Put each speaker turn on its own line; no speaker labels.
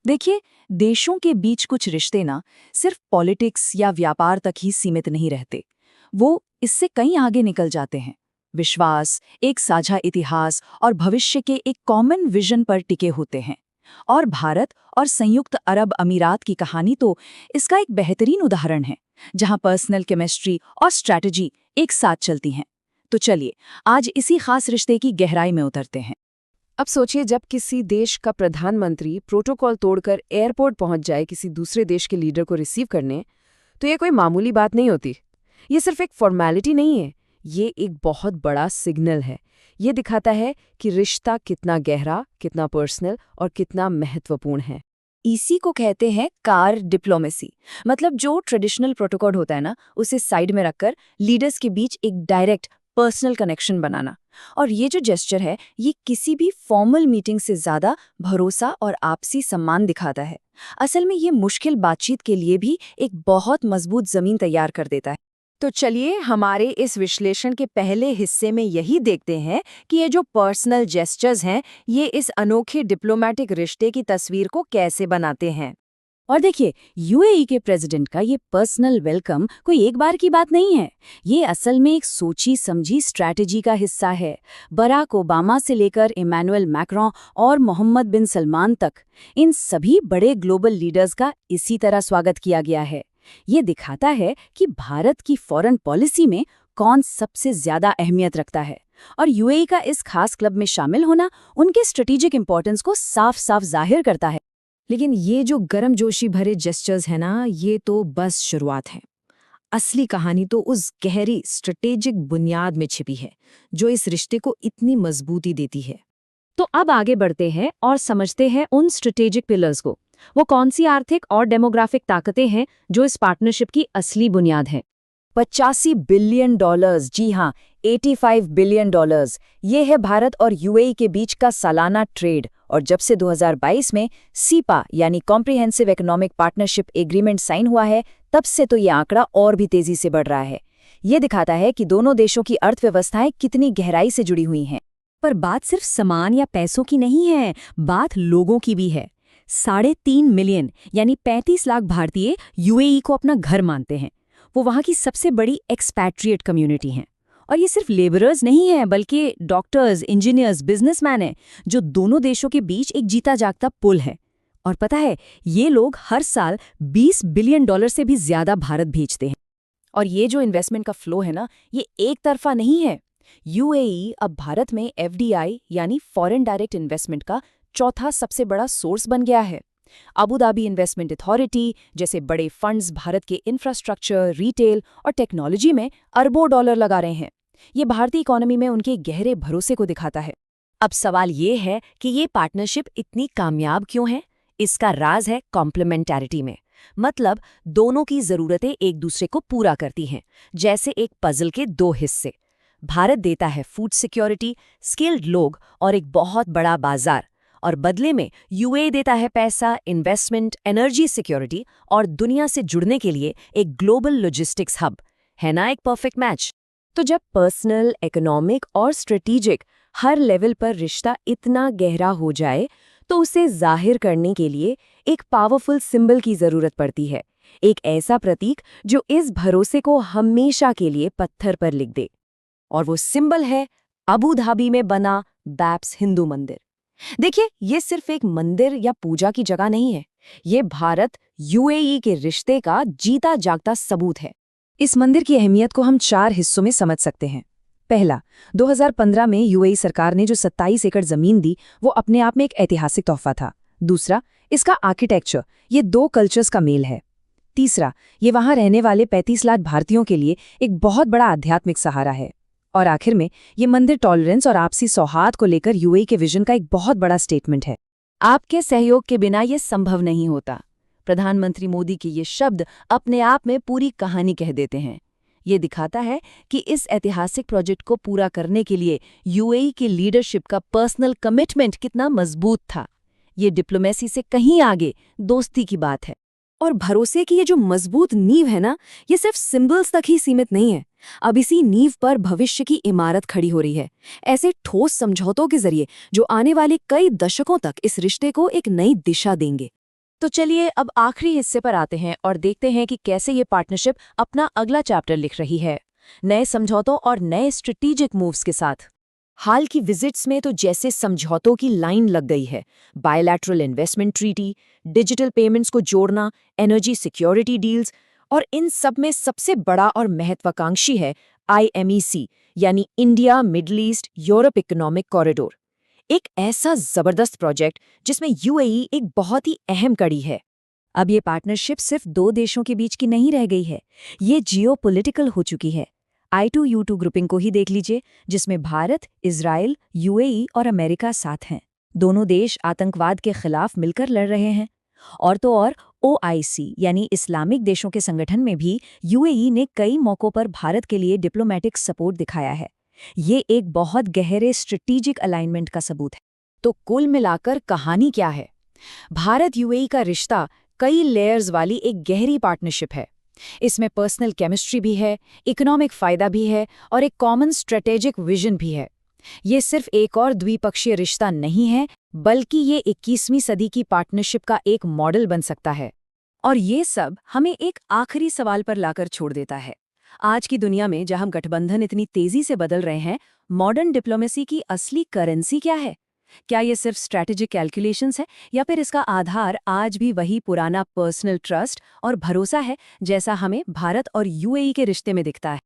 देखिए, देशों के बीच कुछ रिश्ते ना सिर्फ पॉलिटिक्स या व्यापार तक ही सीमित नहीं रहते। वो इससे कहीं आगे निकल जाते हैं। विश्वास, एक साझा इतिहास और भविष्य के एक कॉमन विजन पर टिके होते हैं। और भारत और संयुक्त अरब अमीरात की कहानी तो इसका एक बेहतरीन उदाहरण है, जहां पर्सनल केमिस्ट्री और स्ट्रैटेजी एक साथ चलती हैं। तो चलिए, आज इसी खास रिश्ते की गहराई में उतरते हैं।
अब सोचिए, जब किसी देश का प्रधानमंत्री प्रोटोकॉल तोड़कर एयरपोर्ट पहुंच जाए किसी दूसरे देश के लीडर को रिसीव करने, तो ये कोई मामूली बात नहीं होती। ये सिर्फ एक फॉर्मेलिटी नहीं है, ये एक बहुत बड़ा सिग्नल है। ये दिखाता है कि रिश्ता कितना गहरा, कितना पर्सनल और कितना महत्वपूर्ण है।
इसी को कहते हैं कार डिप्लोमेसी। मतलब जो ट्रेडिशनल प्रोटोकॉल होता है ना, उसे साइड में रखकर लीडर्स के बीच एक डायरेक्ट पर्सनल कनेक्शन बनाना। और ये जो जेस्चर है, ये किसी भी फॉर्मल मीटिंग से ज्यादा भरोसा और आपसी सम्मान दिखाता है। असल में ये मुश्किल बातचीत के लिए भी एक बहुत मजबूत जमीन तैयार कर देता है।
तो चलिए, हमारे इस विश्लेषण के पहले हिस्से में यही देखते हैं कि ये जो पर्सनल जेस्चर्स हैं, ये इस अनोखे डिप्लोमेटिक रिश्ते की तस्वीर को कैसे बनाते हैं।
और देखिए, यूएई के प्रेसिडेंट का ये पर्सनल वेलकम कोई एक बार की बात नहीं है। ये असल में एक सोची समझी स्ट्रैटेजी का हिस्सा है। बराक ओबामा से लेकर इमैनुअल मैक्रों और मोहम्मद बिन सलमान तक, इन सभी बड़े ग्लोबल लीडर्स का इसी तरह स्वागत किया गया है। ये दिखाता है कि भारत की फॉरेन पॉलिसी में कौन सबसे ज्यादा अहमियत रखता है। और यूएई का इस खास क्लब में शामिल होना उनके स्ट्रेटेजिक इंपॉर्टेंस को साफ साफ जाहिर करता है।
लेकिन ये जो गर्मजोशी भरे जेस्चर्स है ना, ये तो बस शुरुआत है। असली कहानी तो उस गहरी स्ट्रेटेजिक बुनियाद में छिपी है, जो इस रिश्ते को इतनी मजबूती देती है।
तो अब आगे बढ़ते हैं और समझते हैं उन स्ट्रेटेजिक पिलर्स को। वो कौन सी आर्थिक और डेमोग्राफिक ताकतें हैं जो इस पार्टनरशिप की असली बुनियाद है। $85 बिलियन, जी हाँ, $85 बिलियन, ये है भारत और यूएई के बीच का सालाना ट्रेड। और जब से 2022 में सीपा यानी comprehensive economic partnership agreement sign हुआ है, तब से तो ये आंकड़ा और भी तेजी से बढ़ रहा है। ये दिखाता है कि दोनों देशों की अर्थव्यवस्थाएं कितनी गहराई से जुड़ी हुई हैं।
पर बात सिर्फ सामान या पैसों की नहीं है, बात लोगों की भी है। 3.5 मिलियन यानी 35 लाख भारतीय यूएई को अपना घर मानते हैं। वो वहाँ की सबसे बड़ी एक्सपैट्रिएट कम्युनिटी हैं। और ये सिर्फ लेबरर्स नहीं है, बल्कि डॉक्टर्स, इंजीनियर्स, बिजनेसमैन हैं, जो दोनों देशों के बीच एक जीता जागता पुल है। और पता है, ये लोग हर साल $20 बिलियन से भी ज्यादा भारत भेजते हैं।
और ये जो इन्वेस्टमेंट का फ्लो है ना, ये एक तरफा नहीं है। यूएई अब भारत में एफडीआई यानी फॉरेन डायरेक्ट इन्वेस्टमेंट का चौथा सबसे बड़ा सोर्स बन गया है। अबू धाबी इन्वेस्टमेंट अथॉरिटी जैसे बड़े फंड्स भारत के इंफ्रास्ट्रक्चर, रिटेल और टेक्नोलॉजी में अरबों डॉलर लगा रहे हैं। ये भारतीय इकोनॉमी में उनके गहरे भरोसे को दिखाता है।
अब सवाल ये है कि ये पार्टनरशिप इतनी कामयाब क्यों है? इसका राज है कॉम्प्लीमेंटैरिटी में। मतलब दोनों की जरूरतें एक दूसरे को पूरा करती हैं, जैसे एक पजल के दो हिस्से। भारत देता है फूड सिक्योरिटी, स्किल्ड लोग और एक बहुत बड़ा बाजार, और बदले में यूएई देता है पैसा, इन्वेस्टमेंट, एनर्जी सिक्योरिटी और दुनिया से जुड़ने के लिए एक ग्लोबल लॉजिस्टिक्स हब। है ना एक परफेक्ट मैच?
तो जब पर्सनल, इकोनॉमिक और स्ट्रेटेजिक हर लेवल पर रिश्ता इतना गहरा हो जाए, तो उसे जाहिर करने के लिए एक पावरफुल सिंबल की जरूरत पड़ती है। एक ऐसा प्रतीक जो इस भरोसे को हमेशा के लिए पत्थर पर लिख दे। और वो सिंबल है अबू धाबी में बना बैप्स हिंदू मंदिर। देखिए, ये सिर्फ एक मंदिर या पूजा की जगह नहीं है, ये भारत यूएई के रिश्ते का जीता जागता सबूत है।
इस मंदिर की अहमियत को हम 4 हिस्सों में समझ सकते हैं। पहला, 2015 में यूएई सरकार ने जो 27 एकड़ जमीन दी, वो अपने आप में एक ऐतिहासिक तोहफा था। दूसरा, इसका आर्किटेक्चर, ये 2 कल्चर्स का मेल है। तीसरा, ये वहां रहने वाले 35 लाख भारतीयों के लिए एक बहुत बड़ा आध्यात्मिक सहारा है। और आखिर में, ये मंदिर टॉलरेंस और आपसी सौहार्द को लेकर यूएई के विजन का एक बहुत बड़ा स्टेटमेंट है।
आपके सहयोग के बिना ये संभव नहीं होता। प्रधानमंत्री मोदी के ये शब्द अपने आप में पूरी कहानी कह देते हैं। ये दिखाता है कि इस ऐतिहासिक प्रोजेक्ट को पूरा करने के लिए यूएई की लीडरशिप का पर्सनल कमिटमेंट कितना मजबूत था। ये डिप्लोमेसी से कहीं आगे दोस्ती की बात है।
और भरोसे की ये जो मजबूत नींव है ना, ये सिर्फ सिंबल्स तक ही सीमित नहीं है। अब इसी नींव पर भविष्य की इमारत खड़ी हो रही है, ऐसे ठोस समझौतों के जरिए जो आने वाले कई दशकों तक इस रिश्ते को एक नई दिशा देंगे। तो चलिए अब आखिरी हिस्से पर आते हैं और देखते हैं कि कैसे ये पार्टनरशिप अपना अगला चैप्टर लिख रही है, नए समझौतों और नए स्ट्रेटेजिक मूव्स के साथ। हाल की विजिट्स में तो जैसे समझौतों की लाइन लग गई है। Bilateral investment treaty, digital payments को जोड़ना, एनर्जी सिक्योरिटी डील्स, और इन सब में सबसे बड़ा और महत्वाकांक्षी है IMEC, यानी India middle east Europe economic corridor. एक ऐसा जबरदस्त प्रोजेक्ट जिसमें UAE एक बहुत ही अहम कड़ी है।
अब ये पार्टनरशिप सिर्फ दो देशों के बीच की नहीं रह गई है, ये जियोपॉलिटिकल हो चुकी है। I2U2 ग्रुपिंग को ही देख लीजिए, जिसमें भारत, इजराइल, UAE और अमेरिका साथ हैं। दोनों देश आतंकवाद के खिलाफ मिलकर लड़ रहे हैं। और तो और OIC यानी इस्लामिक देशों के संगठन में भी UAE ने कई मौकों पर भारत के लिए डिप्लोमेटिक सपोर्ट दिखाया है। ये एक बहुत गहरे स्ट्रेटेजिक अलाइनमेंट का सबूत है।
तो कुल मिलाकर कहानी क्या है? भारत UAE का रिश्ता कई लेयर्स वाली एक गहरी पार्टनरशिप है। इसमें पर्सनल केमिस्ट्री भी है, इकोनॉमिक फायदा भी है और एक कॉमन स्ट्रेटेजिक विजन भी है। ये सिर्फ एक और द्विपक्षीय रिश्ता नहीं है, बल्कि ये 21वीं सदी की पार्टनरशिप का एक मॉडल बन सकता है। और ये सब हमें एक आखिरी सवाल पर लाकर छोड़ देता है। आज की दुनिया में जहां गठबंधन इतनी तेजी से बदल रहे हैं, मॉडर्न डिप्लोमेसी की असली करेंसी क्या है? क्या ये सिर्फ स्ट्रैटेजिक कैलकुलेशंस है, या फिर इसका आधार आज भी वही पुराना पर्सनल ट्रस्ट और भरोसा है, जैसा हमें भारत और UAE के रिश्ते में दिखता है?